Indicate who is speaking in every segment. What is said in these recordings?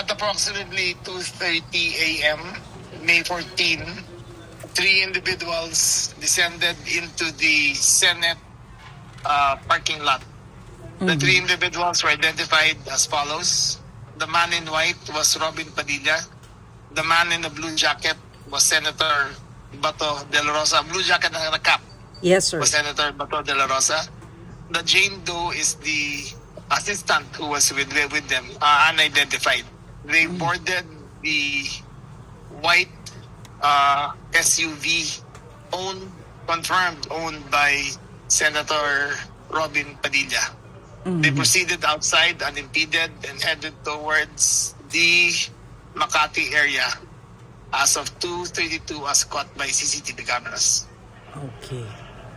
Speaker 1: At approximately 2:30 a.m., May 14, three individuals descended into the Senate parking lot. The three individuals were identified as follows. The man in white was Robin Padilla. The man in the blue jacket was Senator Bato de la Rosa. Blue jacket na cap
Speaker 2: Yes, sir.
Speaker 1: was Senator Bato de la Rosa. The Jane Doe is the assistant who was with them, unidentified. They boarded the white SUV confirmed owned by Senator Robin Padilla. They proceeded outside unimpeded and headed towards the Makati area. As of 2:32, as caught by CCTV cameras.
Speaker 2: Okay.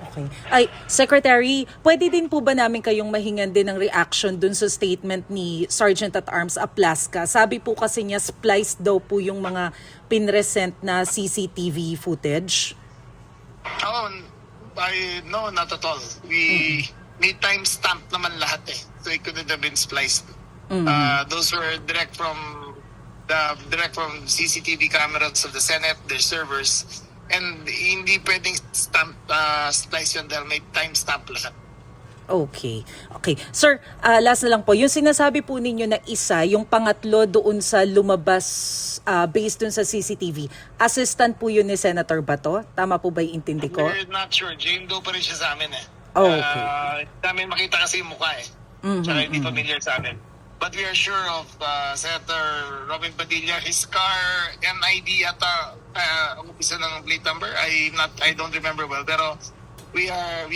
Speaker 2: Okay. Ay, Secretary, pwede din po ba namin kayong mahingan din ng reaction dun sa statement ni Sergeant at Arms Aplasca? Sabi po kasi niya spliced daw po yung mga pinresent na CCTV footage.
Speaker 1: Oh, no, not at all. We may timestamp naman lahat eh. So it couldn't have been spliced. Those were direct from CCTV cameras of the Senate, their servers. And hindi pwedeng splice yun dahil may timestamp lahat.
Speaker 2: Okay. Okay. Sir, last na lang po. Yung sinasabi po ninyo na isa, yung pangatlo doon sa lumabas based doon sa CCTV, assistant po yun ni Senator Bato? Tama po ba yung intindi ko?
Speaker 1: We're not sure. Jane Doe pa rin siya sa amin eh.
Speaker 2: Oh, okay.
Speaker 1: Namin makita kasi yung mukha eh. Tsaka hindi familiar sa amin. But we are sure of Senator Robin Padilla. His car, NID at ang umpisa ng plate number, I don't remember well. Pero we are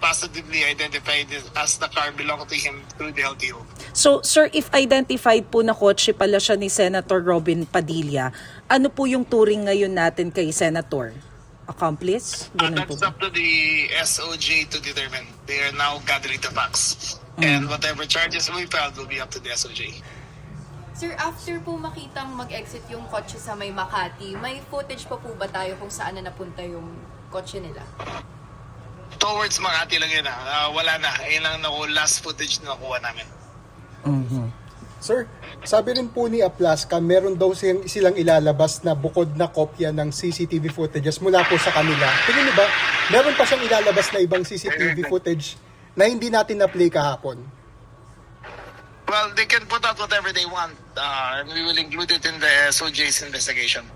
Speaker 1: positively identified as the car belonged to him through the LTO.
Speaker 2: So, sir, if identified po na kotse pala siya ni Senator Robin Padilla, ano po yung turing ngayon natin kay Senator? Accomplice? Ganun po
Speaker 1: That's
Speaker 2: ba?
Speaker 1: up to the SOJ to determine. They are now gathering the facts. And whatever charges we filed will be up to the SOJ.
Speaker 3: Sir, after po makitang mag-exit yung kotse sa may Makati, may footage pa po ba tayo kung saan na napunta yung kotse nila?
Speaker 1: Towards Makati lang yun wala na. Ayun lang last footage na nakuha namin.
Speaker 4: Sir, sabi rin po ni Aplasca, meron daw silang ilalabas na bukod na kopya ng CCTV footages mula po sa kanila. Tingin niyo ba, meron pa siyang ilalabas na ibang CCTV footage na hindi natin na-play kahapon?
Speaker 1: Well, they can put out whatever they want, and we will include it in the SOJ's investigation.